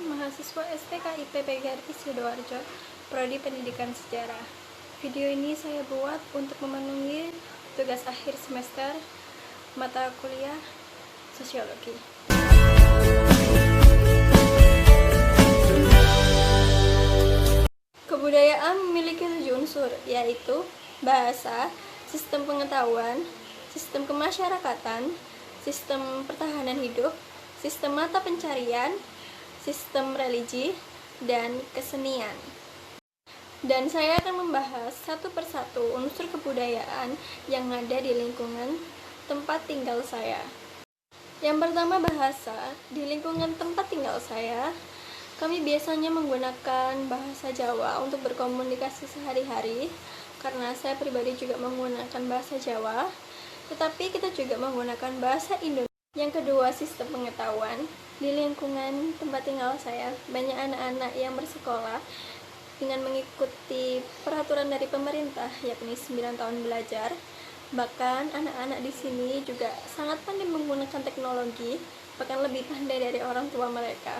mahasiswa STKIP PGRI Sidoarjo, Prodi Pendidikan Sejarah. Video ini saya buat untuk memenuhi tugas akhir semester mata kuliah Sosiologi. Kebudayaan memiliki 7 unsur, yaitu bahasa, sistem pengetahuan, sistem kemasyarakatan, sistem pertahanan hidup, sistem mata pencarian, sistem religi, dan kesenian. Dan saya akan membahas satu persatu unsur kebudayaan yang ada di lingkungan tempat tinggal saya. Yang pertama, bahasa. Di lingkungan tempat tinggal saya, kami biasanya menggunakan bahasa Jawa untuk berkomunikasi sehari-hari, karena saya pribadi juga menggunakan bahasa Jawa, tetapi kita juga menggunakan bahasa Indonesia. Yang kedua, sistem pengetahuan. Di lingkungan tempat tinggal saya, banyak anak-anak yang bersekolah dengan mengikuti peraturan dari pemerintah, yakni 9 tahun belajar. Bahkan anak-anak di sini juga sangat pandai menggunakan teknologi, bahkan lebih pandai dari orang tua mereka.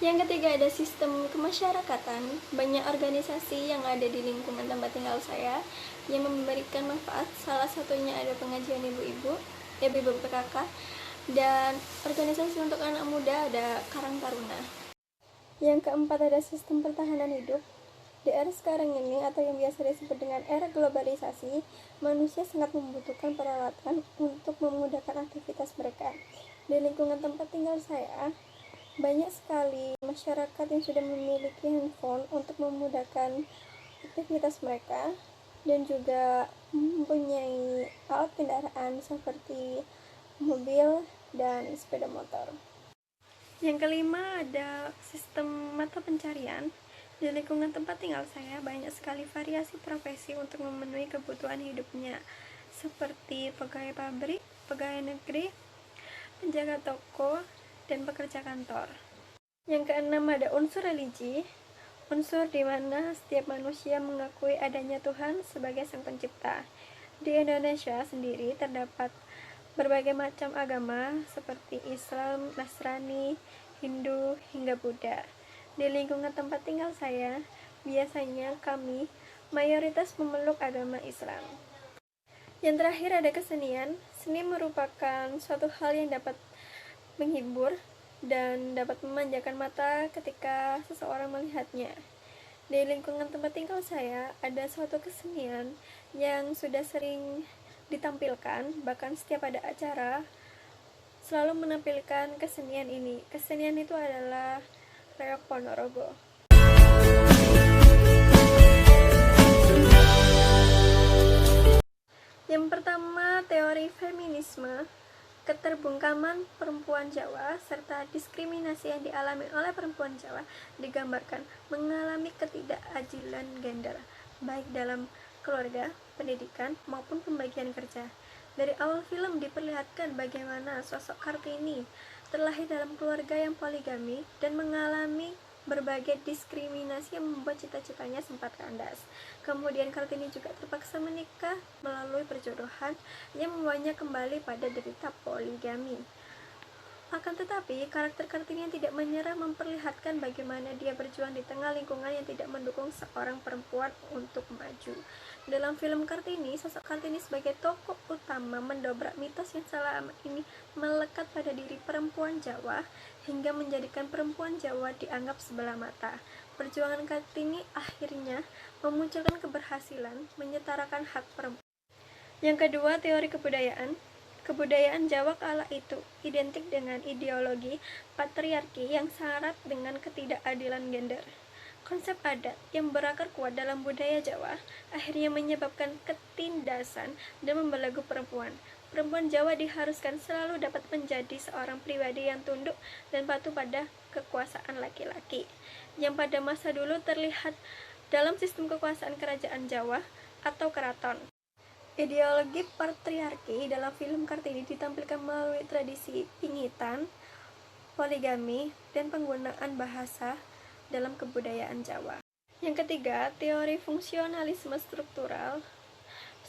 Yang ketiga, ada sistem kemasyarakatan. Banyak organisasi yang ada di lingkungan tempat tinggal saya yang memberikan manfaat. Salah satunya ada pengajian ibu-ibu PKK, dan organisasi untuk anak muda ada Karang Taruna. Yang keempat, ada sistem pertahanan hidup. Di era sekarang ini, atau yang biasa disebut dengan era globalisasi, manusia sangat membutuhkan peralatan untuk memudahkan aktivitas mereka. Di lingkungan tempat tinggal saya, banyak sekali masyarakat yang sudah memiliki handphone untuk memudahkan aktivitas mereka, dan juga mempunyai alat kendaraan seperti mobil dan sepeda motor. Yang kelima, ada sistem mata pencarian. Di lingkungan tempat tinggal saya, banyak sekali variasi profesi untuk memenuhi kebutuhan hidupnya, seperti pegawai pabrik, pegawai negeri, penjaga toko, dan pekerja kantor. Yang keenam, ada unsur religi. Unsur di mana setiap manusia mengakui adanya Tuhan sebagai sang pencipta. Di Indonesia sendiri terdapat berbagai macam agama seperti Islam, Nasrani, Hindu, hingga Buddha. Di lingkungan tempat tinggal saya, biasanya kami mayoritas memeluk agama Islam. Yang terakhir, ada kesenian. Seni merupakan suatu hal yang dapat menghibur dan dapat memanjakan mata ketika seseorang melihatnya. Di lingkungan tempat tinggal saya, ada suatu kesenian yang sudah sering ditampilkan, bahkan setiap ada acara selalu menampilkan kesenian ini. Kesenian itu adalah Reok Ponorogo. Yang pertama, teori feminisme. Keterbungkaman perempuan Jawa serta diskriminasi yang dialami oleh perempuan Jawa digambarkan mengalami ketidakadilan gender, baik dalam keluarga, pendidikan, maupun pembagian kerja. Dari awal film diperlihatkan bagaimana sosok Kartini terlahir dalam keluarga yang poligami dan mengalami berbagai diskriminasi yang membuat cita-citanya sempat kandas. Kemudian Kartini juga terpaksa menikah melalui perjodohan yang membawanya kembali pada derita poligami. Akan tetapi, karakter Kartini yang tidak menyerah memperlihatkan bagaimana dia berjuang di tengah lingkungan yang tidak mendukung seorang perempuan untuk maju. Dalam film Kartini, sosok Kartini sebagai tokoh utama mendobrak mitos yang selama ini melekat pada diri perempuan Jawa, hingga menjadikan perempuan Jawa dianggap sebelah mata. Perjuangan Kartini akhirnya memunculkan keberhasilan menyetarakan hak perempuan. Yang kedua, teori kebudayaan. Kebudayaan Jawa kala itu identik dengan ideologi patriarki yang syarat dengan ketidakadilan gender. Konsep adat yang berakar kuat dalam budaya Jawa akhirnya menyebabkan ketindasan dan membelenggu perempuan. Perempuan Jawa diharuskan selalu dapat menjadi seorang pribadi yang tunduk dan patuh pada kekuasaan laki-laki, yang pada masa dulu terlihat dalam sistem kekuasaan kerajaan Jawa atau keraton. Ideologi patriarki dalam film Kartini ditampilkan melalui tradisi pingitan, poligami, dan penggunaan bahasa dalam kebudayaan Jawa. Yang ketiga, teori fungsionalisme struktural.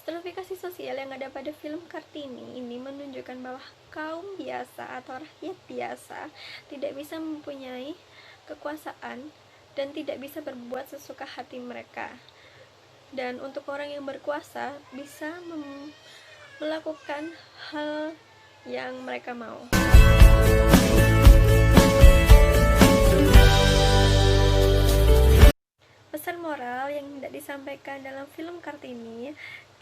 Stratifikasi sosial yang ada pada film Kartini ini menunjukkan bahwa kaum biasa atau rakyat biasa tidak bisa mempunyai kekuasaan dan tidak bisa berbuat sesuka hati mereka. Dan untuk orang yang berkuasa bisa melakukan hal yang mereka mau. Pesan moral yang tidak disampaikan dalam film Kartini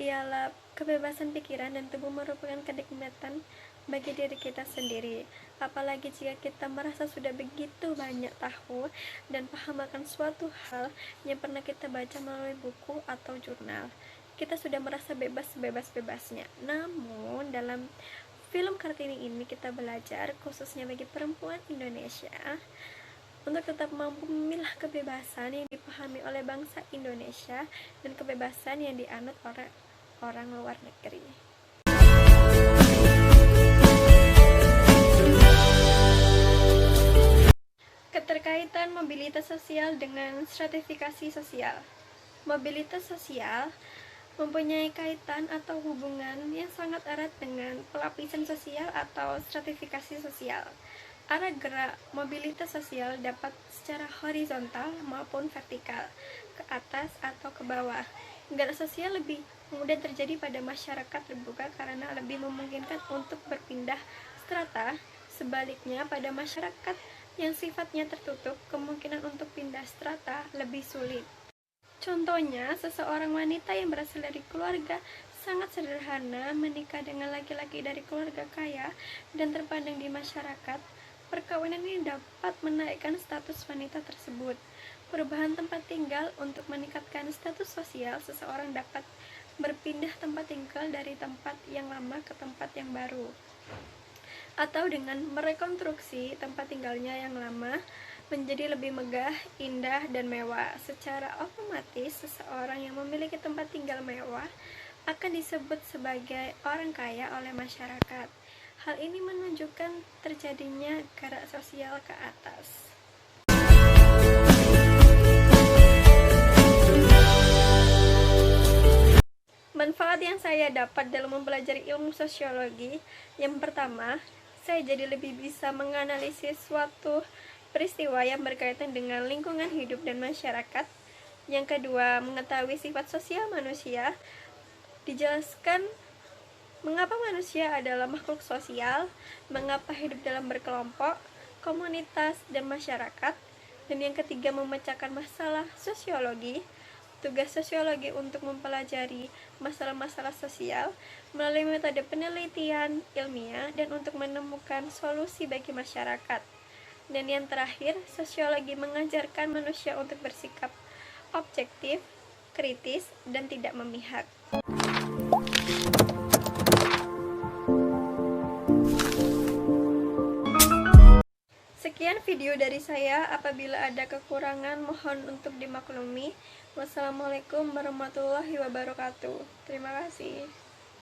ialah kebebasan pikiran dan tubuh merupakan kenikmatan bagi diri kita sendiri. Apalagi jika kita merasa sudah begitu banyak tahu dan paham akan suatu hal yang pernah kita baca melalui buku atau jurnal. Kita sudah merasa bebas sebebas-bebasnya. Namun dalam film Kartini ini kita belajar, khususnya bagi perempuan Indonesia, untuk tetap mampu memilah kebebasan yang dipahami oleh bangsa Indonesia dan kebebasan yang dianut oleh orang luar negeri. Keterkaitan mobilitas sosial dengan stratifikasi sosial. Mobilitas sosial mempunyai kaitan atau hubungan yang sangat erat dengan pelapisan sosial atau stratifikasi sosial. Arah gerak mobilitas sosial dapat secara horizontal maupun vertikal, ke atas atau ke bawah. Gerak sosial lebih mudah terjadi pada masyarakat terbuka karena lebih memungkinkan untuk berpindah strata. Sebaliknya, pada masyarakat yang sifatnya tertutup, kemungkinan untuk pindah strata lebih sulit. Contohnya, seseorang wanita yang berasal dari keluarga sangat sederhana menikah dengan laki-laki dari keluarga kaya dan terpandang di masyarakat. Perkawinan ini dapat menaikkan status wanita tersebut. Perubahan tempat tinggal untuk meningkatkan status sosial, seseorang dapat berpindah tempat tinggal dari tempat yang lama ke tempat yang baru. Atau dengan merekonstruksi tempat tinggalnya yang lama menjadi lebih megah, indah, dan mewah. Secara otomatis, seseorang yang memiliki tempat tinggal mewah akan disebut sebagai orang kaya oleh masyarakat. Hal ini menunjukkan terjadinya gerak sosial ke atas. Manfaat yang saya dapat dalam mempelajari ilmu sosiologi, yang pertama, saya jadi lebih bisa menganalisis suatu peristiwa yang berkaitan dengan lingkungan hidup dan masyarakat. Yang kedua, mengetahui sifat sosial manusia. Dijelaskan mengapa manusia adalah makhluk sosial, mengapa hidup dalam berkelompok, komunitas, dan masyarakat. Dan yang ketiga, memecahkan masalah sosiologi. Tugas sosiologi untuk mempelajari masalah-masalah sosial melalui metode penelitian ilmiah dan untuk menemukan solusi bagi masyarakat. Dan yang terakhir, sosiologi mengajarkan manusia untuk bersikap objektif, kritis, dan tidak memihak. Sekian video dari saya. Apabila ada kekurangan, mohon untuk dimaklumi. Wassalamualaikum warahmatullahi wabarakatuh. Terima kasih.